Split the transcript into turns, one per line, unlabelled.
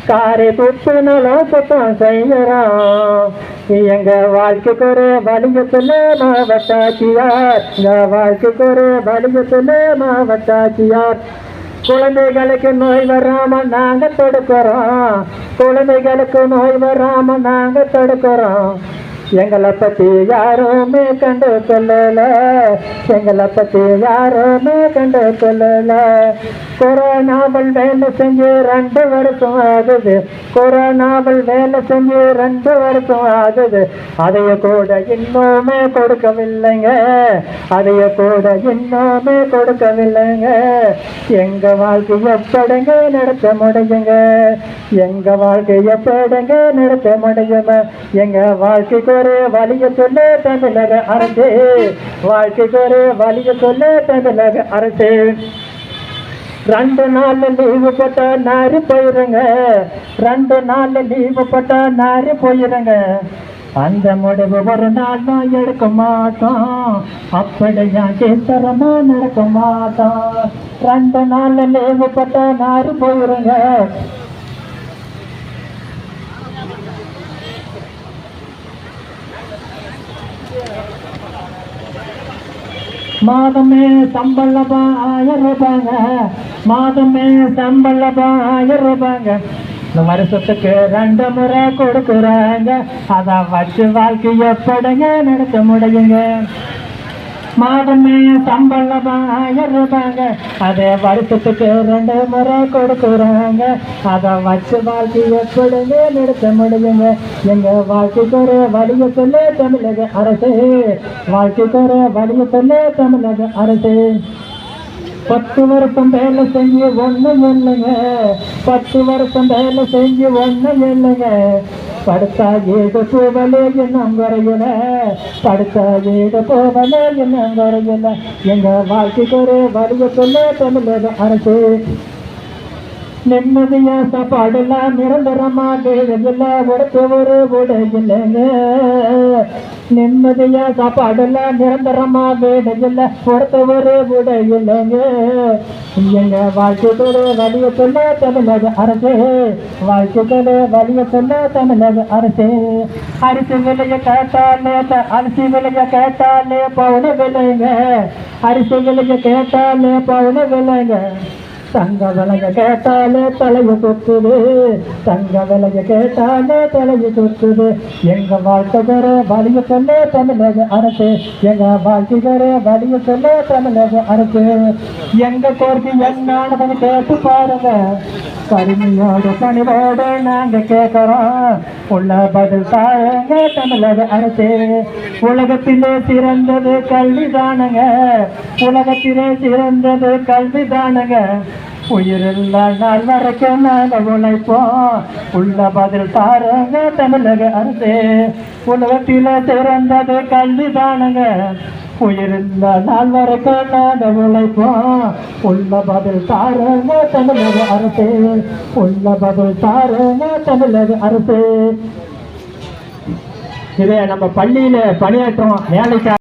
காரை துப்புனாலும் சுத்தம் செய்யறோம். எங்க வாழ்க்கைக்கு ஒரு வலியத்துல மாவட்டாட்சியார், எங்க வாழ்க்கைக்கு ஒரு வலியத்துல மாவட்டாட்சியார். குழந்தைகளுக்கு நோய் வராம நாங்க தடுக்கிறோம், குழந்தைகளுக்கு நோய் வராம நாங்க தடுக்கிறோம். எங்களை பத்தி யாருமே கண்டு கொள்ளல, எங்களை பத்தி யாருமே கண்டு கொள்ளல. கொரோனாவில் வேலை செஞ்சு 2 வருஷம் ஆகுது, கொரோனாவில் வேலை செஞ்சு 2 வருஷம் ஆகுது. அதைய கூட இன்னுமே கொடுக்கவில்லைங்க, அதைய கூட இன்னுமே கொடுக்கவில்லைங்க. எங்க வாழ்க்கை எப்படிங்க நடத்த முடியுங்க, எங்க வாழ்க்கை எப்படிங்க நடத்த முடியுங்க. எங்க வாழ்க்கைக்கு ஒரு வலிய சொல்ல தமிழக அரசு, வாழ்க்கைக்கு ஒரு வலிய சொல்ல தமிழக அரசு. 2 நாள் லீவு போட்டா நாரி போயிருங்க, 2 நாள் லீவு போட்டா நாரி போயிருங்க. அந்த முடிவு ஒரு நாளும் எடுக்க மாட்டோம், அப்படியா கேத்தரமா நடக்க மாட்டோம். 2 நாள் லீவு போட்டா நாரி போயிருங்க. மாதமே சம்பளம் 1000 ரூபாங்க, மாதமே சம்பளம் 1000 ரூபாங்க. இந்த வருஷத்துக்கு 2 முறை கொடுக்குறாங்க, அதை வச்சு வாழ்க்கை எப்படிங்க நடத்த முடியுங்க. மாதமே சம்பளம் 1000 ரூபாங்க, அதே வருஷத்துக்கு 2 முறை கொடுக்குறாங்க, அதை வச்சு வாழ்க்கை எப்படிங்க நடத்த முடியுங்க. எங்க வாழ்க்கைக்கு ஒரு வலிய சொல்ல தமிழக அரசு, வாழ்க்கைக்கு ஒரு வலிய சொல்ல தமிழக அரசு. 10 வருஷம் வேலை செஞ்சு ஒன்றும் இல்லைங்க, 10 வருஷம் வேலை செஞ்சு ஒன்றும் இல்லைங்க. படுத்தா ஏடு போவலே இன்னும் குறையல, படுத்தா ஏடு போவலே இன்னும் குறையல. எங்க வாழ்க்கைக்கு ஒரு வலிய சொல்ல தமிழக அரசு. நிம்மதியா சாப்பாடுலாம் நிரந்தரமா வேலையில்ல, உடத்த ஒரு உடையில்லைங்க. நிம்மதியா சாப்பாடுலாம் நிரந்தரமா வேலையில்ல, உடத்த ஒரு உடையில்லைங்க. எங்க வாழ்க்கைக்கு ஒரு வலிய சொல்ல தமிழக அரசு, வாழ்க்கைக்கு ஒரு வலிய சொல்ல தமிழக அரசு. அரிசி விலைய கேட்டாலே, அரிசி விலைய கேட்டாலே பவுன விலைங்க, அரிசி விலைய கேட்டாலே பவுன விலைங்க. தங்க விலைய கேட்டாலே தலையை சுத்துது, தங்க விலைய கேட்டாலே தலையை சுத்துது. எங்க வாழ்க்கைக்கிற வலிய சொல்ல தமிழக அரசு, எங்க வாழ்க்கைக்கிற வலிய சொல்ல தமிழக அரசு. எங்க கோரிக்கை என்னானதுன்னு கேட்டு பாருங்க, கருமையோடு பணிவோடு நாங்க கேட்கிறோம், உள்ள பதில் தாங்க தமிழக அரசு. உலகத்திலே சிறந்தது கல்விதானுங்க, உலகத்திலே சிறந்தது கல்விதானுங்க. உயிருள்ள நாள் வரைக்கும் நாங்கள் உழைப்போம், உள்ள பதில் தாருங்க தமிழக அரசு. உலகத்திலே சிறந்தது கல்விதானுங்க, உயிருள்ள நாள் வரைக்கும் நாங்கள் உழைப்போம், உள்ள பதில் தாருங்க தமிழக அரசு, உள்ள பதில் தாருங்க தமிழக அரசு. இதே நம்ம பள்ளியில பணியாற்றோம் வேலைக்கு